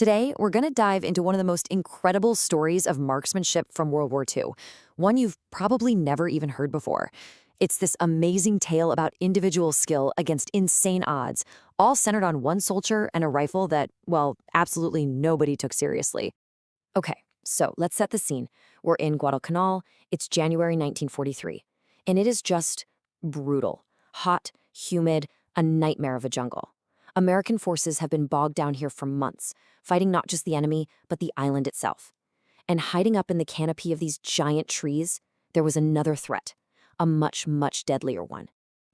Today, we're going to dive into one of the most incredible stories of marksmanship from World War II, one you've probably never even heard before. It's this amazing tale about individual skill against insane odds, all centered on one soldier and a rifle that, well, absolutely nobody took seriously. Okay, so let's set the scene. We're in Guadalcanal, it's January 1943, and it is just brutal. Hot, humid, a nightmare of a jungle. American forces have been bogged down here for months, fighting not just the enemy, but the island itself. And hiding up in the canopy of these giant trees, there was another threat, a much, much deadlier one.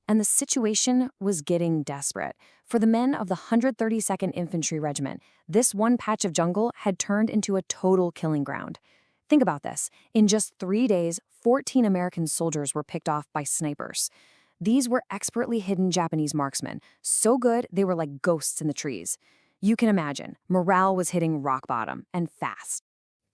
And the situation was getting desperate. For the men of the 132nd Infantry Regiment, this one patch of jungle had turned into a total killing ground. Think about this. In just 3 days, 14 American soldiers were picked off by snipers. These were expertly hidden Japanese marksmen, so good they were like ghosts in the trees. You can imagine, morale was hitting rock bottom, and fast.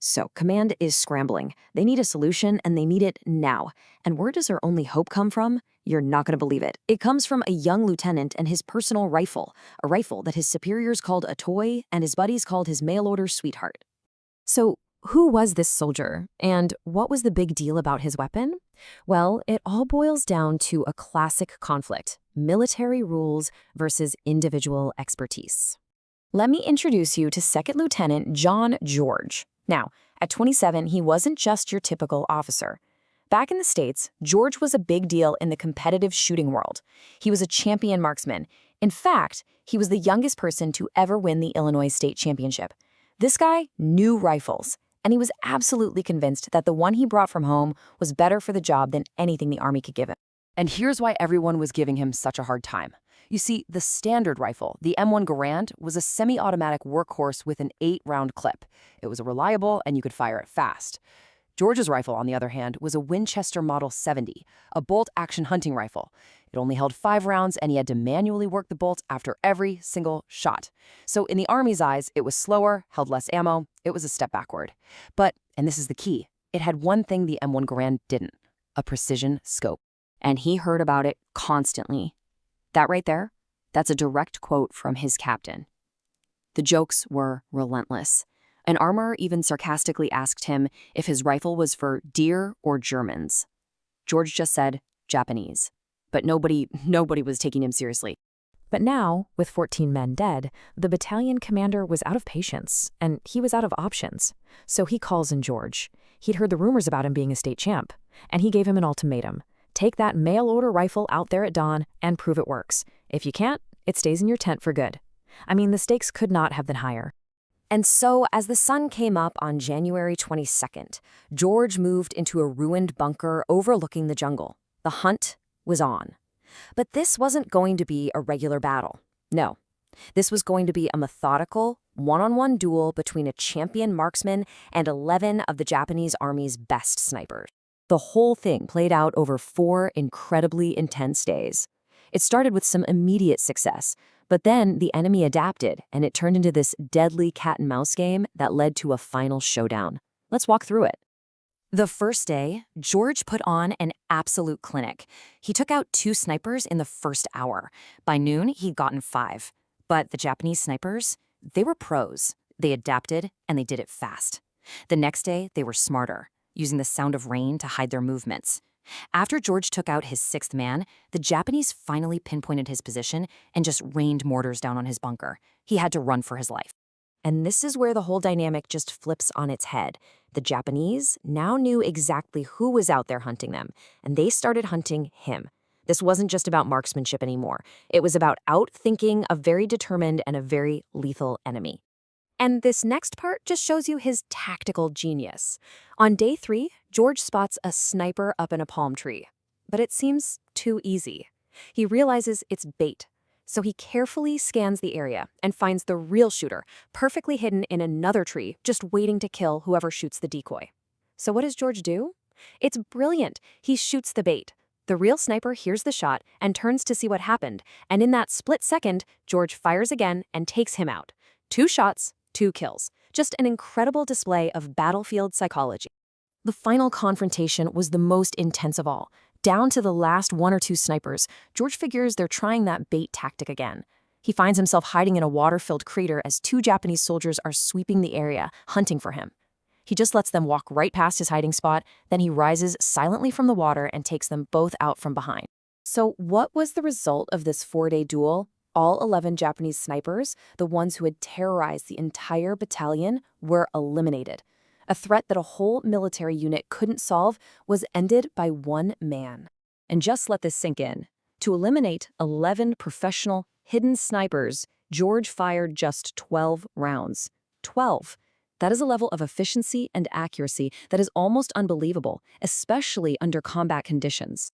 So, command is scrambling. They need a solution, and they need it now. And where does their only hope come from? You're not going to believe it. It comes from a young lieutenant and his personal rifle, a rifle that his superiors called a toy and his buddies called his mail-order sweetheart. So, who was this soldier, and what was the big deal about his weapon? Well, it all boils down to a classic conflict: military rules versus individual expertise. Let me introduce you to Second Lieutenant John George. Now, at 27, he wasn't just your typical officer. Back in the States, George was a big deal in the competitive shooting world. He was a champion marksman. In fact, he was the youngest person to ever win the Illinois State Championship. This guy knew rifles, and he was absolutely convinced that the one he brought from home was better for the job than anything the Army could give him. And here's why everyone was giving him such a hard time. You see, the standard rifle, the M1 Garand, was a semi-automatic workhorse with an 8-round clip. It was reliable, and you could fire it fast. George's rifle, on the other hand, was a Winchester Model 70, a bolt-action hunting rifle. It only held 5 rounds, and he had to manually work the bolts after every single shot. So in the Army's eyes, it was slower, held less ammo. It was a step backward. But, and this is the key, it had one thing the M1 Garand didn't: a precision scope. And he heard about it constantly. That right there, that's a direct quote from his captain. The jokes were relentless. An armorer even sarcastically asked him if his rifle was for deer or Germans. George just said Japanese. But nobody was taking him seriously. But now, with 14 men dead, the battalion commander was out of patience, and he was out of options. So he calls in George. He'd heard the rumors about him being a state champ, and he gave him an ultimatum. Take that mail-order rifle out there at dawn and prove it works. If you can't, it stays in your tent for good. I mean, the stakes could not have been higher. And so, as the sun came up on January 22nd, George moved into a ruined bunker overlooking the jungle. The hunt was on. But this wasn't going to be a regular battle. No. This was going to be a methodical, one-on-one duel between a champion marksman and 11 of the Japanese Army's best snipers. The whole thing played out over 4 incredibly intense days. It started with some immediate success, but then the enemy adapted, and it turned into this deadly cat-and-mouse game that led to a final showdown. Let's walk through it. The first day, George put on an absolute clinic. He took out 2 snipers in the first hour. By noon, he'd gotten 5. But the Japanese snipers, they were pros. They adapted, and they did it fast. The next day, they were smarter, using the sound of rain to hide their movements. After George took out his 6th man, the Japanese finally pinpointed his position and just rained mortars down on his bunker. He had to run for his life. And this is where the whole dynamic just flips on its head. The Japanese now knew exactly who was out there hunting them, and they started hunting him. This wasn't just about marksmanship anymore. It was about outthinking a very determined and a very lethal enemy. And this next part just shows you his tactical genius. On day 3, George spots a sniper up in a palm tree. But it seems too easy. He realizes it's bait. So he carefully scans the area and finds the real shooter, perfectly hidden in another tree, just waiting to kill whoever shoots the decoy. So what does George do? It's brilliant. He shoots the bait. The real sniper hears the shot and turns to see what happened. And in that split second, George fires again and takes him out. 2 shots, 2 kills. Just an incredible display of battlefield psychology. The final confrontation was the most intense of all. Down to the last 1 or 2 snipers, George figures they're trying that bait tactic again. He finds himself hiding in a water-filled crater as 2 Japanese soldiers are sweeping the area, hunting for him. He just lets them walk right past his hiding spot, then he rises silently from the water and takes them both out from behind. So what was the result of this 4-day duel? All 11 Japanese snipers, the ones who had terrorized the entire battalion, were eliminated. A threat that a whole military unit couldn't solve was ended by one man. And just let this sink in. To eliminate 11 professional, hidden snipers, George fired just 12 rounds. 12. That is a level of efficiency and accuracy that is almost unbelievable, especially under combat conditions.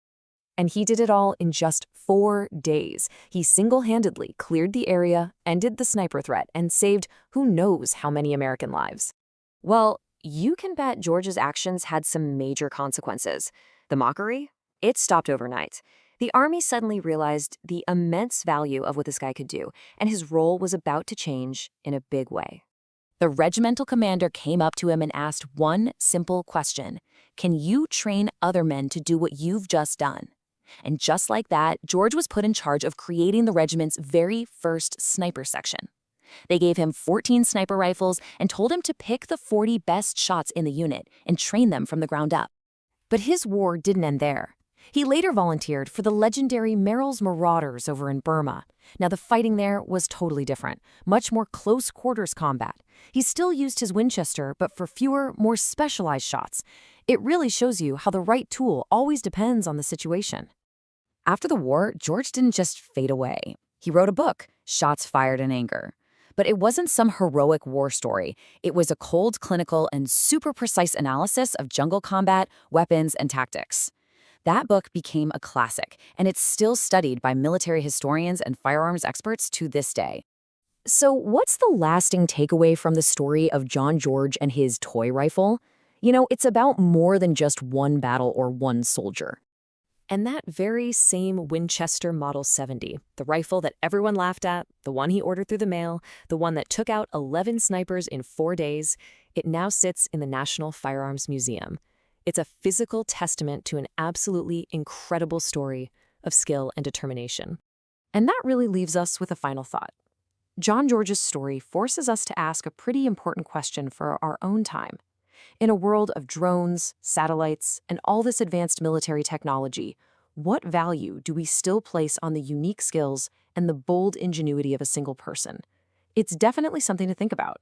And he did it all in just 4 days. He single-handedly cleared the area, ended the sniper threat, and saved who knows how many American lives. Well, you can bet George's actions had some major consequences. The mockery? It stopped overnight. The Army suddenly realized the immense value of what this guy could do, and his role was about to change in a big way. The regimental commander came up to him and asked one simple question: can you train other men to do what you've just done? And just like that, George was put in charge of creating the regiment's very first sniper section. They gave him 14 sniper rifles and told him to pick the 40 best shots in the unit and train them from the ground up. But his war didn't end there. He later volunteered for the legendary Merrill's Marauders over in Burma. Now, the fighting there was totally different, much more close-quarters combat. He still used his Winchester, but for fewer, more specialized shots. It really shows you how the right tool always depends on the situation. After the war, George didn't just fade away. He wrote a book, Shots Fired in Anger. But it wasn't some heroic war story. It was a cold, clinical, and super precise analysis of jungle combat, weapons, and tactics. That book became a classic, and it's still studied by military historians and firearms experts to this day. So what's the lasting takeaway from the story of John George and his toy rifle? You know, it's about more than just one battle or one soldier. And that very same Winchester Model 70, the rifle that everyone laughed at, the one he ordered through the mail, the one that took out 11 snipers in 4 days, it now sits in the National Firearms Museum. It's a physical testament to an absolutely incredible story of skill and determination. And that really leaves us with a final thought. John George's story forces us to ask a pretty important question for our own time. In a world of drones, satellites, and all this advanced military technology, what value do we still place on the unique skills and the bold ingenuity of a single person? It's definitely something to think about.